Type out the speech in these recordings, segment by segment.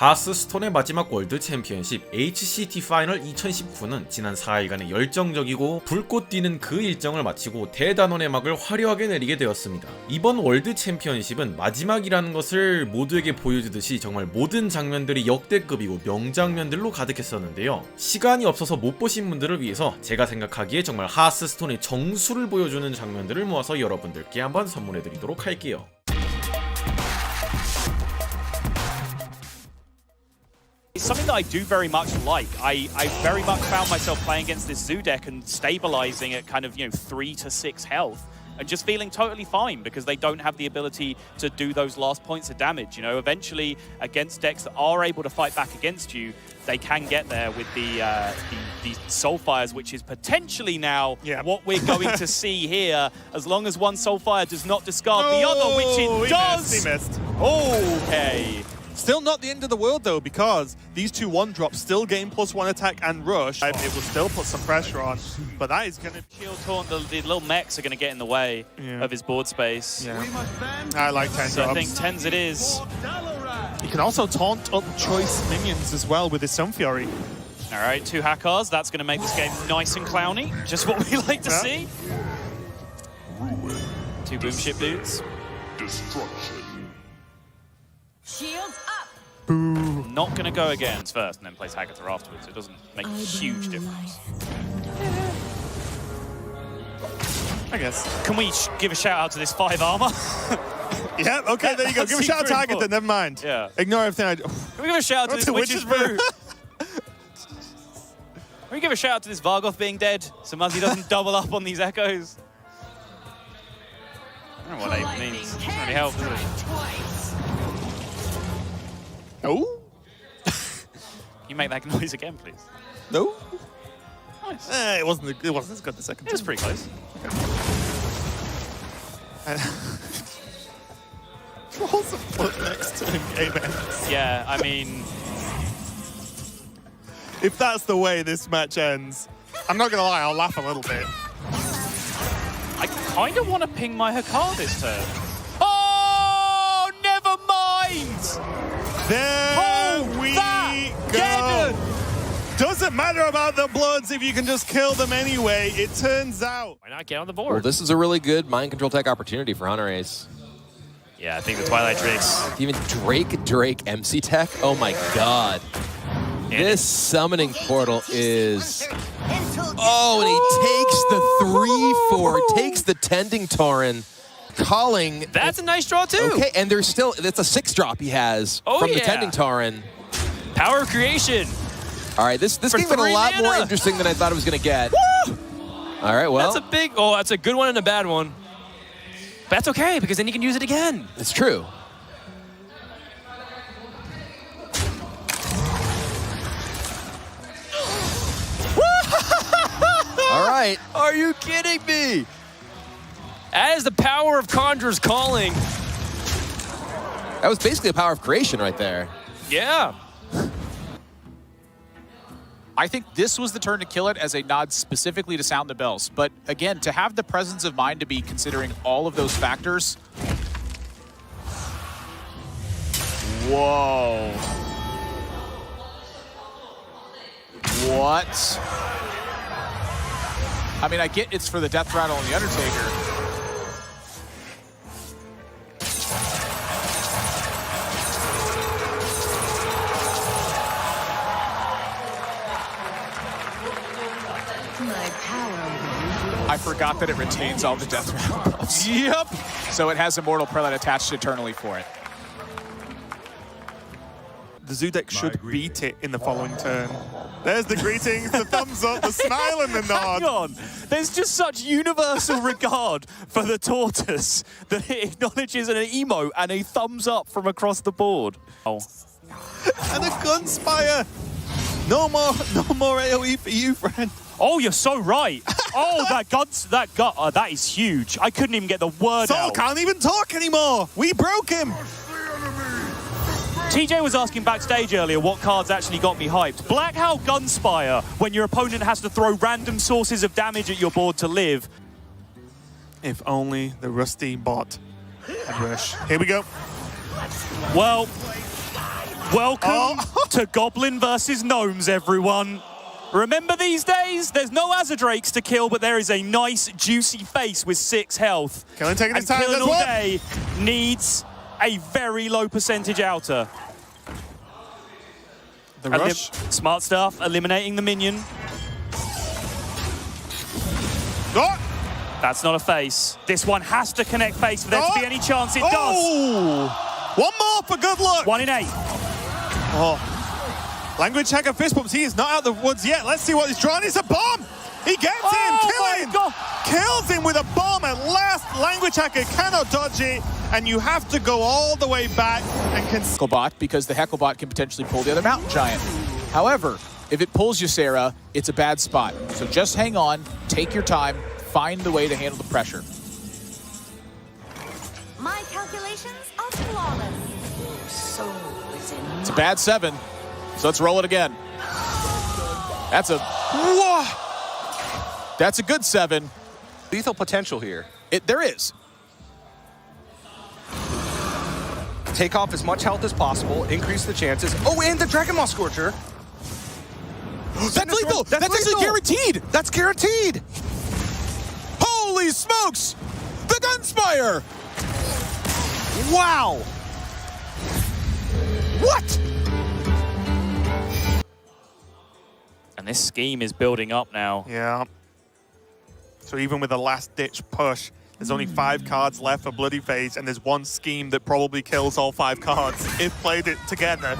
하스스톤의 마지막 월드 챔피언십 HCT 파이널 2019는 지난 4일간의 열정적이고 불꽃 튀는 그 일정을 마치고 대단원의 막을 화려하게 내리게 되었습니다. 이번 월드 챔피언십은 마지막이라는 것을 모두에게 보여주듯이 정말 모든 장면들이 역대급이고 명장면들로 가득했었는데요. 시간이 없어서 못 보신 분들을 위해서 제가 생각하기에 정말 하스스톤의 정수를 보여주는 장면들을 모아서 여러분들께 한번 선물해드리도록 할게요. It's something that I do very much like. I very much found myself playing against this Zoo deck and stabilizing at kind of, 3 to 6 health and just feeling totally fine because they don't have the ability to do those last points of damage. Eventually against decks that are able to fight back against you, they can get there with the Soulfires, which is potentially now what we're going to see here, as long as one Soulfire does not discard the other, which it does. He missed. Okay. Still not the end of the world though, because these two 1-drops still gain +1 attack and rush. It will still put some pressure on, but that is going to... Shield taunt, the little mechs are going to get in the way of his board space. Yeah. I like 10 So drops. I think 10s it is. You can also taunt up choice minions as well with his Sun Fury. All right, 2 Hackers. That's going to make this game nice and clowny. Just what we like to see. 2 Boomship dudes. Shields up. Boo. Not going to go against first and then place Hagatha afterwards. It doesn't make a huge difference. I guess. Can we give a shout out to this 5 armor? Yeah, okay, there you go. Give a shout out to Agatha, never mind. Yeah. Ignore everything I do. Can we give a shout out to this Witch's Brew? Can we give a shout out to this Vargoth being dead so Muzzy doesn't double up on these echoes? I don't know what that even means. It doesn't really help, does it? Oh? Can you make that noise again, please? No? Nice. It wasn't as good the second time. It was pretty close. Trolls have put next to him, amen. Yeah, I mean... If that's the way this match ends, I'm not going to lie, I'll laugh a little bit. I kind of want to ping my Hakar this turn. Oh, never mind! There we go. Doesn't matter about the Bloods if you can just kill them anyway, it turns out. Why not get on the board? Well, this is a really good mind control tech opportunity for 헌터레이스. Yeah, I think the Twilight Drakes. Even Drake MC tech? Oh my god. This summoning portal is... Oh, and he takes the 3-4, takes the Tending Tauren, calling... That's a nice draw, too. Okay, and there's still... That's a 6-drop he has from the Tending Tauren. Power of creation. All right, this game's been a lot more interesting than I thought it was going to get. Woo! All right, well... That's a big... Oh, that's a good one and a bad one. But that's okay, because then you can use it again. It's true. All right. Are you kidding me? That is the power of Conjurer's Calling. That was basically a power of creation right there. Yeah. I think this was the turn to kill it as a nod specifically to Sound the Bells. But again, to have the presence of mind to be considering all of those factors. Whoa. What? I mean, I get it's for the Death Rattle and the Undertaker. I forgot that it retains all the Death Rattle buffs. Yep. So it has Immortal Prelate attached eternally for it. The Zoo deck should beat it in the following turn. There's the greetings, the thumbs up, the smile and the nod. Hang on. There's just such universal regard for the tortoise that it acknowledges an emo and a thumbs up from across the board. Oh. And a Gunspire. No more AoE for you, friend. Oh, you're so right. Oh, that is huge. I couldn't even get the word Soul out. can't even talk anymore. We broke him. TJ was asking backstage earlier what cards actually got me hyped. Black Howl Gunspire, when your opponent has to throw random sources of damage at your board to live. If only the Rusty bot had Rush. Here we go. Well, Welcome to Goblin versus Gnomes, everyone. Remember these days? There's no Azadrakes to kill, but there is a nice, juicy face with 6 health. Killing taking his And time. Killing There's all one. day needs a very low percentage outer. The rush. Smart stuff, eliminating the minion. Oh! That's not a face. This one has to connect face for there to be any chance it does. Oh! One more for good luck. 1 in 8. Oh. Language hacker fist bumps. He is not out of the woods yet. Let's see what he's drawing. It's a bomb. He gets him. my Kill God. him. Kills him with a bomb at last. Language hacker cannot dodge it. And you have to go all the way back and Hecklebot, because the Hecklebot can potentially pull the other mountain giant. However, if it pulls Ysera, it's a bad spot. So just hang on, take your time, find the way to handle the pressure. My calculations are flawless. So is in It's a bad 7, so let's roll it again. That's a whoa. That's a good 7. Lethal potential here. There is. Take off as much health as possible, increase the chances. Oh, and the Dragon Maw Scorcher. That's lethal. That's actually lethal. guaranteed. That's guaranteed. Holy smokes! The Gunspire! Wow. What? And this scheme is building up now. Yeah. So even with a last-ditch push, there's only 5 cards left for Bloody Phase, and there's one scheme that probably kills all 5 cards if played it together.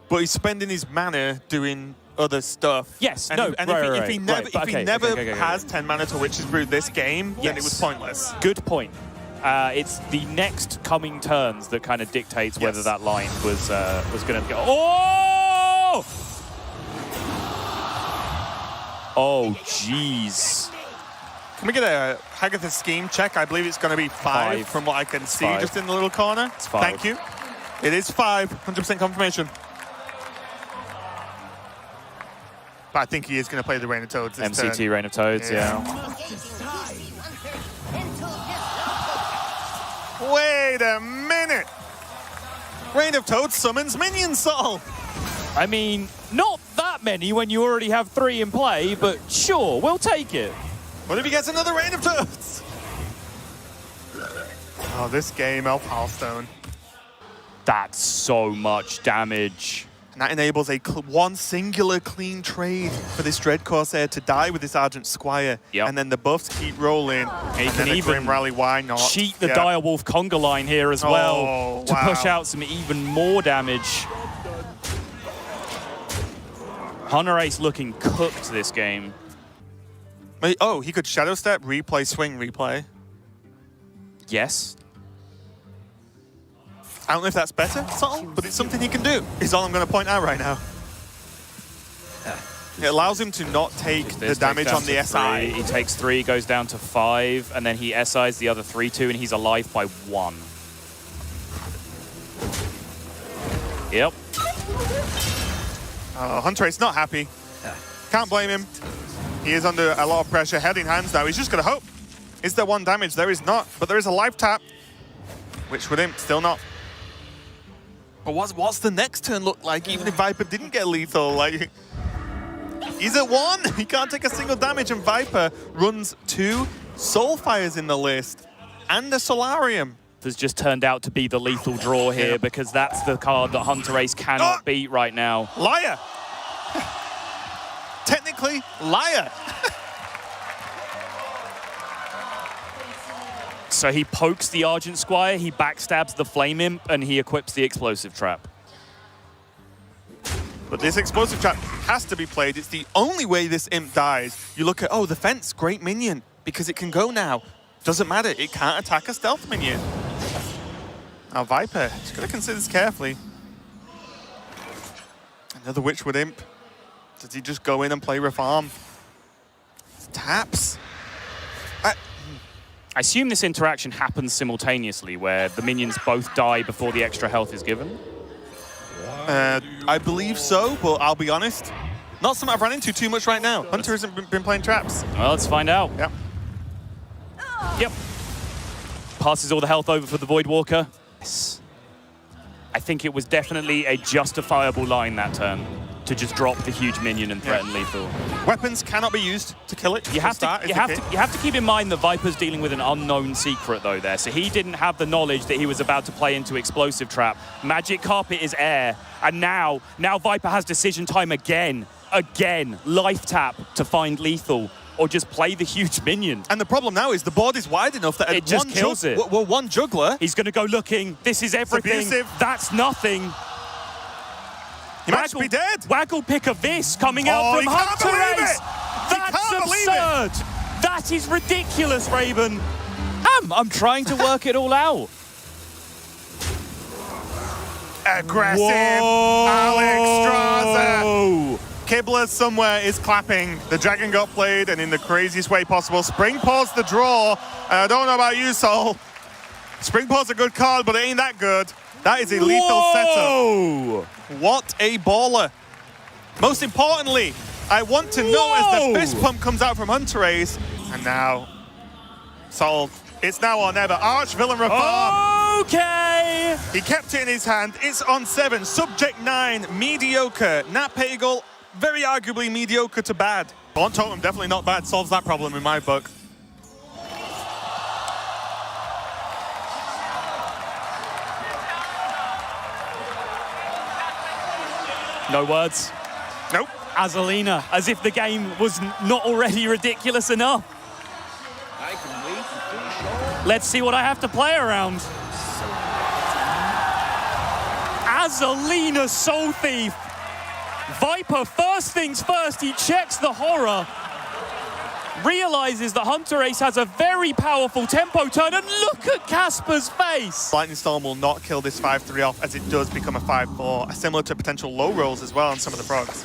But he's spending his mana doing other stuff. Yes, and no, if, and right, if he never, right. if he never has 10 mana to Witch's Brew this game, then it was pointless. Good point. It's the next coming turns that kind of dictates whether that line was going to go. Oh! Oh, jeez. Can we get a Hagatha scheme check? I believe it's going to be 5 from what I can see 5. just in the little corner. It's 5. Thank you. It is 5, 100% confirmation. But I think he is going to play the Rain of Toads this MCT turn. Rain of Toads, yeah. Wait a minute! Rain of Toads summons Minion Soul! I mean, not that many when you already have 3 in play, but sure, we'll take it. What if he gets another Rain of Toads? Oh, this game, Elf Hearthstone. That's so much damage. And that enables a one singular clean trade for this Dread Corsair to die with this Argent Squire. Yep. And then the buffs keep rolling. He and can then a even Grim Rally, why not? cheat the Direwolf Conga line here as well to push out some even more damage. Honori's looking cooked this game. Wait, oh, he could Shadow Step, replay, swing, replay. Yes. I don't know if that's better, subtle, but it's something he can do, is all I'm going to point out right now. It allows him to not take the damage on the SI. He takes 3, goes down to 5, and then he SIs the other 3-2, and he's alive by 1. Yep. Hunter's not happy. Can't blame him. He is under a lot of pressure, head in hands now. He's just going to hope. Is there 1 damage? There is not, but there is a life tap. Which with him, still not. But what's the next turn look like, even if Viper didn't get lethal? Like, he's at 1. He can't take a single damage, and Viper runs 2 Soulfires in the list and a Solarium. Has just turned out to be the lethal draw here because that's the card that Hunter cannot beat right now. Liar. Technically, liar. So he pokes the Argent Squire, he backstabs the Flame Imp, and he equips the Explosive Trap. But this Explosive Trap has to be played. It's the only way this Imp dies. You look at, oh, the fence, great minion, because it can go now. Doesn't matter, it can't attack a stealth minion. Now Viper, just gotta consider this carefully. Another Witchwood Imp. Does he just go in and play Refarm? Taps. I assume this interaction happens simultaneously, where the minions both die before the extra health is given? I believe so, but I'll be honest. Not something I've run into too much right now. Hunter hasn't been playing traps. Well, let's find out. Yep. Yep. Passes all the health over for the Voidwalker. Yes. I think it was definitely a justifiable line that turn to just drop the huge minion and threaten lethal. Weapons cannot be used to kill it. You have to keep in mind that Viper's dealing with an unknown secret though there, so he didn't have the knowledge that he was about to play into explosive trap. Magic carpet is air, and now Viper has decision time again, life tap to find lethal, or just play the huge minion. And the problem now is the board is wide enough that It just kills it. One juggler. He's going to go looking. This is everything. abusive. That's nothing. He might be dead. Waggle pick of this coming out from he can't believe H헌터레이스. it. That's He can't believe it. absurd. That is ridiculous, Raven. I'm trying to work it all out. Aggressive. Whoa. Alex Straza. Kibler somewhere is clapping. The dragon got played, and in the craziest way possible. Spring paws the draw. I don't know about you, Sol. Spring paw's a good card, but it ain't that good. That is a lethal setup. What a baller. Most importantly, I want to know as the fist pump comes out from H헌터레이스. And now, Sol, it's now or never. Arch villain reform. Okay. He kept it in his hand. It's on 7. Subject 9, mediocre. Nat Pagel, very arguably mediocre to bad. On Totem, definitely not bad. Solves that problem in my book. No words. Nope. Azalina, as if the game was not already ridiculous enough. Let's see what I have to play around. Azalina Soul Thief. Viper, first things first, he checks the horror. Realizes that H헌터레이스 has a very powerful tempo turn, and look at Casper's face. Lightning Storm will not kill this 5-3 off as it does become a 5-4, similar to potential low rolls as well on some of the frogs.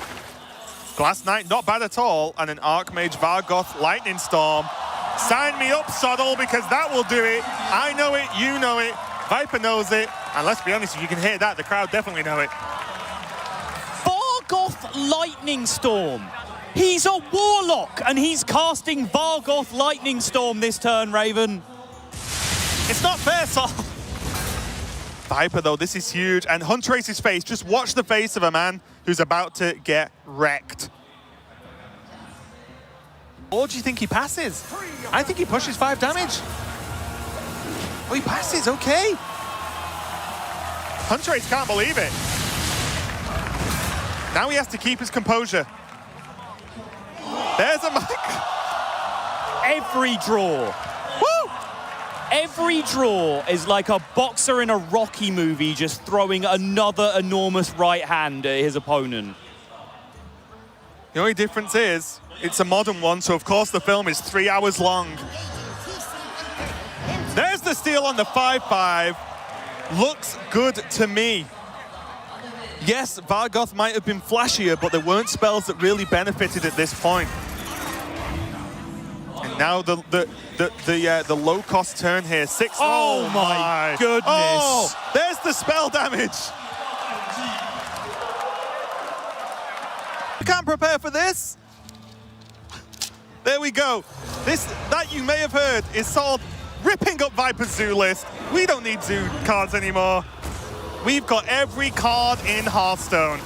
Glass Knight, not bad at all, and an Archmage Vargoth Lightning Storm. Sign me up, Soddle, because that will do it. I know it, you know it, Viper knows it, and let's be honest, if you can hear that, the crowd definitely know it. Vargoth Lightning Storm. He's a warlock, and he's casting Vargoth Lightning Storm this turn, Raven. It's not fair, Sol. Viper, though, this is huge. And H헌터레이스's face, just watch the face of a man who's about to get wrecked. Or do you think he passes? I think he pushes 5 damage. Oh, he passes, okay. H헌터레이스 can't believe it. Now he has to keep his composure. There's a mic. Every draw. Woo! Every draw is like a boxer in a Rocky movie just throwing another enormous right hand at his opponent. The only difference is, it's a modern one, so of course the film is 3 hours long. There's the steal on the 5-5. Looks good to me. Yes, Vargoth might have been flashier, but there weren't spells that really benefited at this point. And now the low-cost turn here. 6. Oh my goodness. Oh, there's the spell damage. You can't prepare for this. There we go. That you may have heard is Sol ripping up Viper's Zoo list. We don't need Zoo cards anymore. We've got every card in Hearthstone.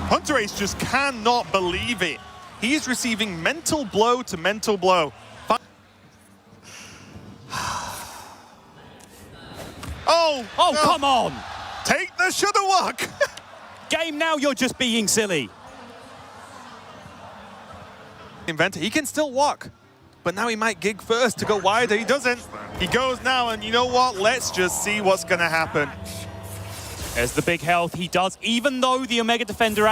H헌터레이스 just cannot believe it. He is receiving mental blow to mental blow. Oh, no. Come on. Take the shoulda walk. Game now, you're just being silly. Inventor, he can still walk. But now he might gig first to go wider. He doesn't. He goes now, and you know what? Let's just see what's going to happen. There's the big health. He does, even though the Omega Defender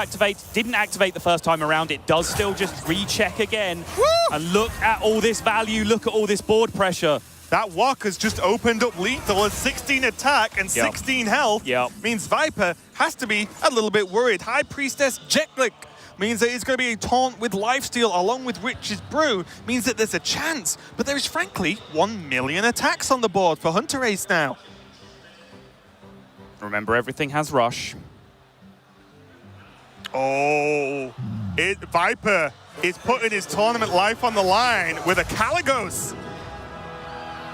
didn't activate the first time around, it does still just recheck again. Woo! And look at all this value. Look at all this board pressure. That walk has just opened up lethal at 16 attack and 16 health. Means Viper has to be a little bit worried. High Priestess Jetlick means that it's going to be a taunt with lifesteal along with Witch's Brew. Means that there's a chance. But there is frankly 1 million attacks on the board for H헌터레이스 now. Remember, everything has rush. Oh, Viper is putting his tournament life on the line with a Caligos.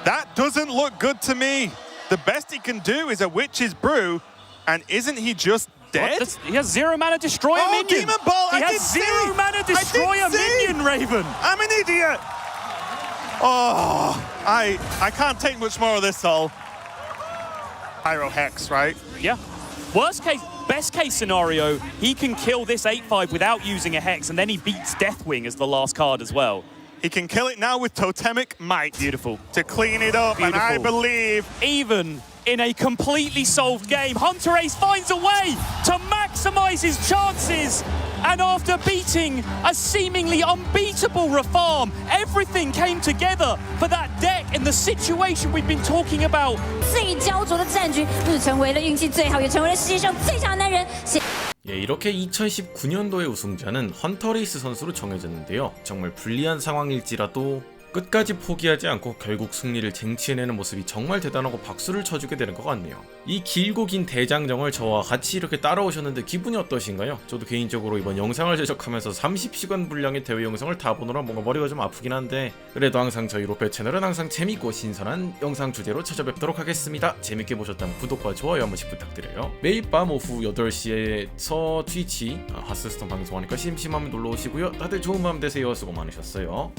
That doesn't look good to me. The best he can do is a Witch's Brew, and isn't he just dead? He has 0 mana destroy a minion. Demon Ball! He has 0 mana destroy a minion, Raven. I'm an idiot! Oh, I can't take much more of this, Sol. Pyro Hex, right? Yeah. Worst case, best case scenario, he can kill this 8/5 without using a Hex, and then he beats Deathwing as the last card as well. He can kill it now with Totemic Might. Beautiful. To clean it up, and I believe... Even in a completely solved game, 헌터레이스 finds a way to maximize his chances. And after beating a seemingly unbeatable Reform, everything came together for that deck in the situation we've been talking about. 最焦灼的战局，日成为了运气最好，也成为了世界上最强的男人。 예, 이렇게 2019년도의 우승자는 헌터레이스 선수로 정해졌는데요. 정말 불리한 상황일지라도 끝까지 포기하지 않고 결국 승리를 쟁취해내는 모습이 정말 대단하고 박수를 쳐주게 되는 것 같네요. 이 길고 긴 대장정을 저와 같이 이렇게 따라오셨는데 기분이 어떠신가요? 저도 개인적으로 이번 영상을 제작하면서 30시간 분량의 대회 영상을 다 보느라 뭔가 머리가 좀 아프긴 한데 그래도 항상 저희 로페 채널은 항상 재밌고 신선한 영상 주제로 찾아뵙도록 하겠습니다. 재밌게 보셨다면 구독과 좋아요 한 번씩 부탁드려요. 매일 밤 오후 8시에서 트위치 하스스톤 방송하니까 심심하면 놀러오시고요. 다들 좋은 밤 되세요. 수고 많으셨어요.